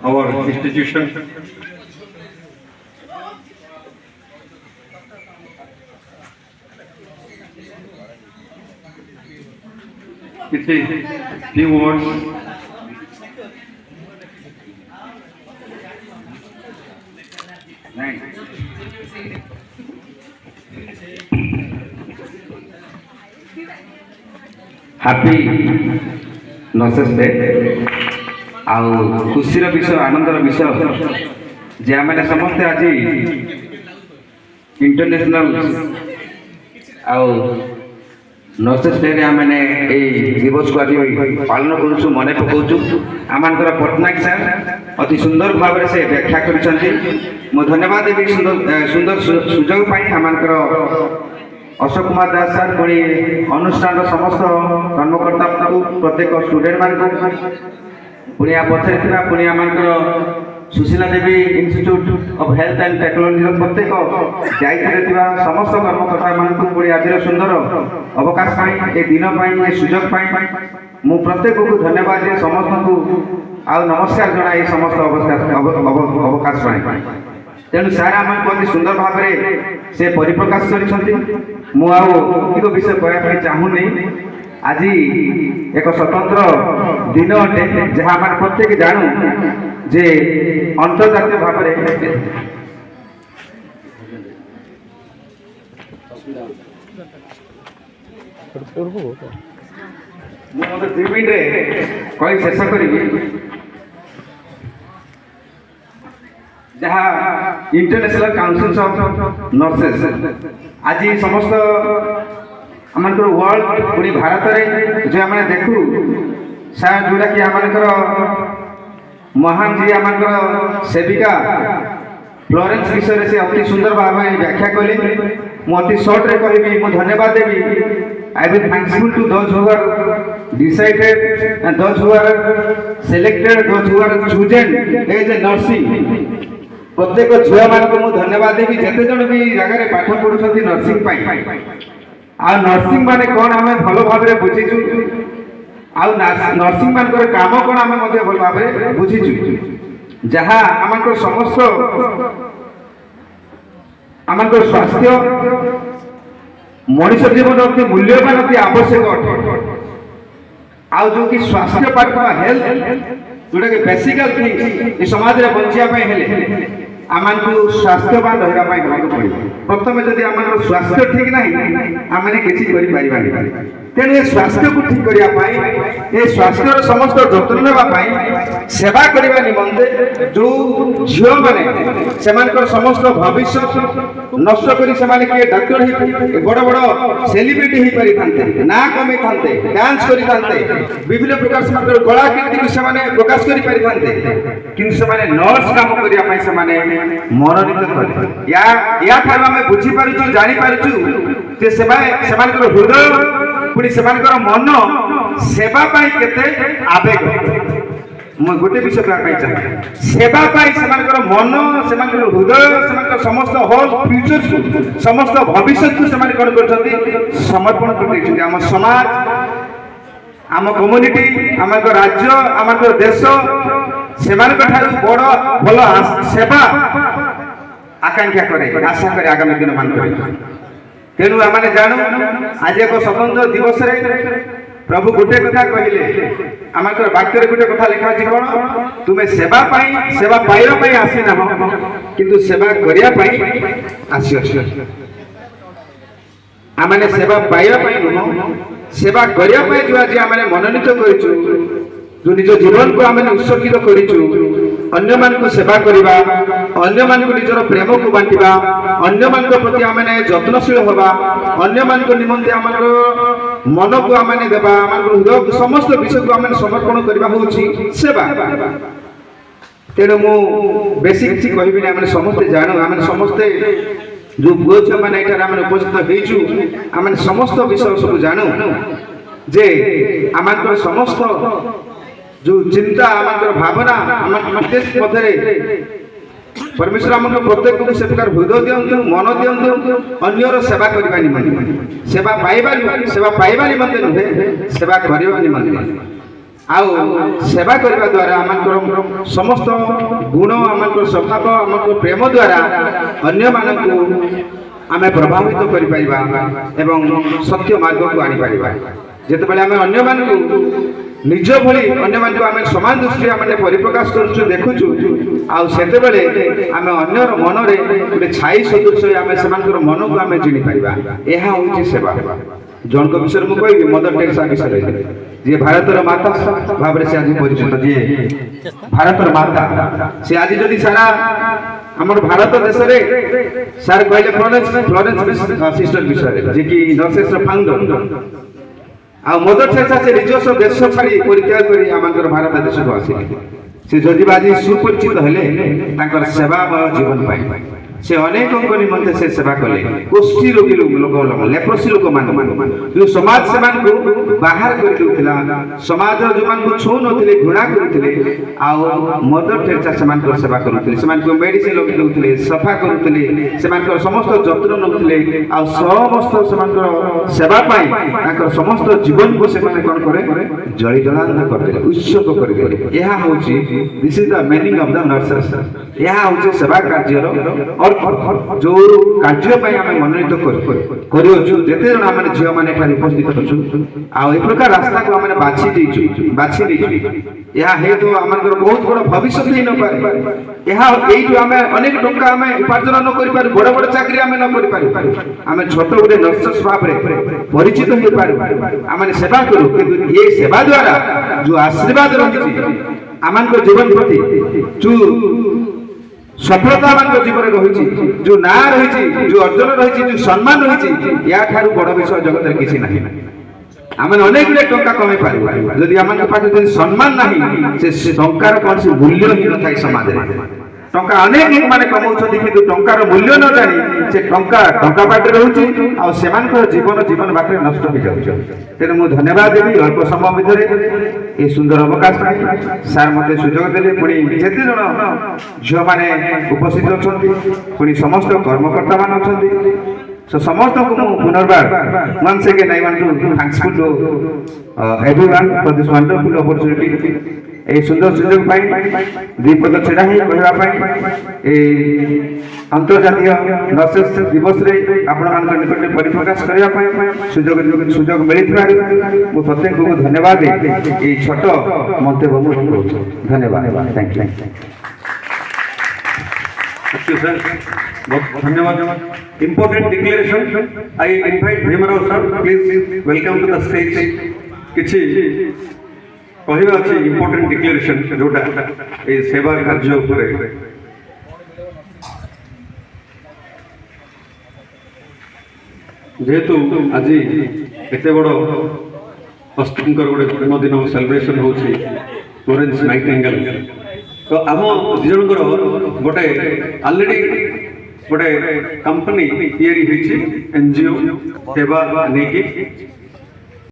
our institution. It is few words. Happy nurses day आउ खुशीर विषय आनंदर विषय जे आम समस्ते आज इंटरनेशनल आउ नर्सेस डे आम दिवस को आज पालन करूँ मन पकाऊँ आमर पट्टनायक सर अति सुंदर भाव से व्याख्या कर धन्यवाद देवी सुंदर सुंदर सुजोग आमर अशोक कुमार दास सर पुणी अनुष्ठान समस्त कर्मकर्ता प्रत्येक स्टूडेंट मान पुणी पछरे पुणी आम Sushila Devi institute of health and technology प्रत्येक जाइए समस्त कर्मकर्ता मान पुणी आज सुंदर अवकाश ए दिन ए सुजोग मु प्रत्येक को धन्यवाद दे समस्त को आ नमस्कार जनाई समस्त अवकाश तेणु सार आम अति सुंदर भाव से परिप्रकाश कर विषय कहना चाहूनी आज एक स्वतंत्र दिन अटे जहाँ आम प्रत्येक जानू जे अंतर्जातीय भाव मुझे 2 मिनट कही शेष करी जहाँ इंटरनेशनल काउंसिल ऑफ नर्सेस आज समस्त आम वर्ल्ड पूरी भारत में जो आम देखू सार जोटा कि आम महान जी आम सेविका फ्लोरेंस विषय से अति सुंदर भाव व्याख्या कले मुझे सर्ट रे कहि मु धन्यवाद Devi I will thankful to those who are decided and those who are selected those who are chosen as a nursing प्रत्येक झील मान को धन्यवाद देवी जिते जन भी जगह पाठ पढ़ुं नर्सिंग आ नर्सिंग माने कौन आम भल भाव बुझीचु आ नर्सिंग मान काम कौन आम भल भाव बुझीचु जहाँ आम समस्त आम स्वास्थ्य मनुष्य जीवन अति मूल्यवान अति आवश्यक अटे आ जो कि स्वास्थ्य पाठ हेल्थ जोटा कि बेसिकल थिंग ये समाज में बचापी आम स्वास्थ्यवान रहा पड़े प्रथम जदि आम स्वास्थ्य ठीक ना आम कि तेणु ये स्वास्थ्य को ठीक करने स्वास्थ्य समस्त जत्न नापी सेवा करने निमंते जो झील मैंने समस्त भविष्य नष्ट कर किए डॉक्टर बड़ बड़ सेलिब्रिटी हो पारि ना कमे था डांस करते विभिन्न प्रकार से कलाकृति को प्रकाश कर पारि कि नर्स काम करने मनोनीत कले या आम बुझीपार जानीपार हृदय पुणी से मन सेवा केते आवेग मैं गोटे विषय कहना चाहिए सेवा से मन से हृदय समस्त होल फ्यूचर समस्त भविष्य को कौन कर समर्पण कर आम समाज आम कम्युनिटी आम राज्य आम देश से बड़ भल सेवा आकांक्षा करे आशा करे आगामी दिन मान तेणु आम जानू आज एक स्वतंत्र दिवस प्रभु गोटे कथा कहले आम वाक्य गोटे कथा लिखा कौन तुम्हें सेवा पाइबा आसी ना किंतु सेवा करने आसी आम सेवा पाइबा नुह सेवा करने जो आज आम मनोनीत कर जो निज जीवन को आम उत्सर्गित अन्य मान को सेवा करवा अन्य मान को निजर प्रेम को बांटा अन्य मान प्रति आम जत्नशील हवा अन्य मान निमंते आम मन को आम देवा हृदय समस्त विषय को आम समर्पण करवा हूँ सेवा तेणु मु बेसी किसी कहबी आम समस्ते जानू आम समस्ते जो पुओ झील मैंने ये उपस्थित होचु आम समस्त विषय सब जानू जे आम समस्त जो चिंता आम भावना मध्य परमेश्वर आम प्रत्येक को से प्रकार हृदय दिंतु मन दिंतु अन्यर सेवा करने निमंते सेवा पाइबा निमंते नुहे सेवा करने निमंते ଆଉ ସେବା କରିବା ଦ୍ୱାରା ଆମଙ୍କର ସମସ୍ତ ଗୁଣ ଆମଙ୍କର ସ୍ୱଭାବ ଆମଙ୍କର ପ୍ରେମ ଦ୍ୱାରା ଅନ୍ୟମାନଙ୍କୁ ଆମେ ପ୍ରଭାବିତ କରିପାରିବା ଏବଂ ସତ୍ୟ ମାର୍ଗକୁ ଆଣିପାରିବା। ଯେତେବେଳେ ଆମେ ଅନ୍ୟମାନଙ୍କୁ ନିଜ ଭଳି ଅନ୍ୟମାନଙ୍କୁ ଆମେ ସମାନ ଦୃଷ୍ଟିରେ ଆମେ ପରିପ୍ରକାଶ କରୁଛୁ ଦେଖୁଛୁ ଆଉ ସେତେବେଳେ ଆମେ ଅନ୍ୟର ମନରେ ଗୋଟେ ଛାଇ ସଦୃଶ ଆମେ ସେମାନଙ୍କର ମନକୁ ଆମେ ଜିଣିପାରିବା। ଏହା ହେଉଛି ସେବା। ଜଣଙ୍କ ବିଷୟରେ ମୁଁ କହିବି ମଦର ଟେରେସା ବିଷୟରେ, ଯିଏ ଭାରତର ମାତା ଭାବରେ ସେ ଆଜି ପରିଚିତ, ଯିଏ ଭାରତର ମାତା। ସେ ଆଜି ଯଦି ସାରା ଆମର ଭାରତ ଦେଶରେ ସାର୍ କହିଲେ ଫ୍ଲୋରେନ୍ସ ସିଷ୍ଟର ବିଷୟରେ, ଯିଏକି ନର୍ସେସର ଫାଉଣ୍ଡର, ଆଉ ମଦର ଟେରେସା ସେ ନିଜସ୍ୱ ଦେଶ ଛାଡ଼ି ପରିତ୍ୟାଗ କରି ଆମଙ୍କର ଭାରତ ଦେଶକୁ ଆସିଲେ। ସେ ଯଦି ଆଜି ସୁପରିଚିତ ହେଲେ ତାଙ୍କର ସେବାମୟ ଜୀବନ ପାଇଁ। ସେ ଅନେକଙ୍କ ନିମନ୍ତେ ସେ ସେବା କଲେ। କୁଷ୍ଠି ରୋଗୀ ଲୋକ ଲେପ୍ରୋସି ଲୋକମାନଙ୍କୁ ସମାଜ ସେମାନଙ୍କୁ ବାହାର କରିଦେଉଥିଲା, ସମାଜର ଯେଉଁମାନଙ୍କୁ ଛୁଁ ନଥିଲେ ଘୃଣା କରୁଥିଲେ, ଆଉ ମଦର ଟେରେସା ସେମାନଙ୍କର ସେବା କରୁଥିଲେ। ସେମାନଙ୍କୁ ମେଡିସିନ ଲଗାଇ ଦେଉଥିଲେ, ସଫା କରୁଥିଲେ, ସେମାନଙ୍କର ସମସ୍ତ ଯତ୍ନ ନେଉଥିଲେ ଆଉ ସମସ୍ତ ସେମାନଙ୍କର ସେବା ପାଇଁ ତାଙ୍କର ସମସ୍ତ ଜୀବନକୁ ସେମାନେ କ'ଣ କରେ ଜଳାଞ୍ଜଳି କରିଦେଲେ, ଉତ୍ସର୍ଗ କରିଦେଲେ। ଏହା ହେଉଛି this is the meaning of the nurses. ଏହା ହେଉଛି ସେବା କାର୍ଯ୍ୟର ଯୋଉ କାର୍ଯ୍ୟ ପାଇଁ ଆମେ ମନୋନୀତ କରିଅଛୁ। ଯେତେ ଜଣ ଆମେ ଝିଅମାନେ ଏଠାରେ ଉପସ୍ଥିତ ଅଛୁ ଆଉ ଏ ପ୍ରକାର ରାସ୍ତାକୁ ଆମେ ବାଛି ନେଇଛୁ। ଏହା ହେତୁ ଆମଙ୍କର ବହୁତ ବଡ଼ ଭବିଷ୍ୟତ ହେଇନପାରେ। ଏହା ଏଇଠୁ ଆମେ ଅନେକ ଟଙ୍କା ଆମେ ଉପାର୍ଜନ ନ କରିପାରୁ, ବଡ଼ ବଡ଼ ଚାକିରି ଆମେ ନ କରିପାରୁ, ଆମେ ଛୋଟ ଗୋଟେ ନର୍ସେସ୍ ଭାବରେ ପରିଚିତ ହେଇପାରୁ, ଆମେ ସେବା କରୁ। କିନ୍ତୁ ଏ ସେବା ଦ୍ୱାରା ଯୋଉ ଆଶୀର୍ବାଦ ରହିଛି ଆମଙ୍କ ଜୀବନ ପ୍ରତି, ଯୋଉ ସଫଳତା ମାନଙ୍କ ଜୀବନରେ ରହିଛି, ଯୋଉ ନାଁ ରହିଛି, ଯୋଉ ଅର୍ଜନ ରହିଛି, ଯୋଉ ସମ୍ମାନ ରହିଛି, ୟାଠାରୁ ବଡ଼ ବିଷୟ ଜଗତରେ କିଛି ନାହିଁ। ଆମେ ଅନେକ ଗୁଡ଼ିଏ ଟଙ୍କା କମେଇ ପାରିବା, ଯଦି ଆମଙ୍କ ପାଖରେ ଯଦି ସମ୍ମାନ ନାହିଁ ସେ ଟଙ୍କାର କୌଣସି ମୂଲ୍ୟ ହିଁ ନଥାଏ ସମାଜରେ। ଟଙ୍କା ଅନେକ ଲୋକମାନେ କମାଉଛନ୍ତି କିନ୍ତୁ ଟଙ୍କାର ମୂଲ୍ୟ ନ ଜାଣି ସେ ଟଙ୍କା ପାଖରେ ରହୁଛି ଆଉ ସେମାନଙ୍କର ଜୀବନ ବାଟରେ ନଷ୍ଟ ହୋଇଯାଉଛି। ତେଣୁ ମୁଁ ଧନ୍ୟବାଦ ଦେବି ଅଳ୍ପ ସମୟ ଭିତରେ এই সুন্দর অবকাশ পাই স্যার মতো সুযোগ দেলে। পুଣି যেতে জন ঝিওমানে উপস্থিত অଛନ୍ତି, পুଣି সমস্ত কর্মকর্তা মানে অଛନ୍ତି, সমস্ত পুনর্বার once again I want to thankful to everyone for this wonderful opportunity। এই সুন্দর সুযোগ পাই দ্বিপদ ছেড়া ହିଁ କହିବା ପାଇଁ এই আন্তর্জাতীয় নর্সেস দিবসরে ଆପଣମାନଙ୍କ ନିକଟରେ ପରିପ୍ରକାଶ କରିବା ପାଇଁ ସୁଯୋଗ ମିଳିଥିବାରୁ ମୁଁ ପ୍ରତ୍ୟେକଙ୍କୁ ଧନ୍ୟବାଦ ଦେଇ এই ছোট মন্তব্য ମୁଁ କରୁଛି। ଧନ୍ୟବାଦ। থ্যাংক ইউ sir, धन्यवाद। Important declaration, I invite Bhimarao sir, please welcome to the stage। किछि କହିବା ଅଛି important declaration जोटा ए सेवा कार्य ଉପରେ। जेहेतु आज एते बड़ अस्तिंकर गोटे जन्मदिन सेलिब्रेशन होछि फ्लोरेंस नाइटिंगेल, तो आम दिजणकर गोटे ऑलरेडी गोटे कंपनी तैयारी होछि एनजीओ सेवा नेकी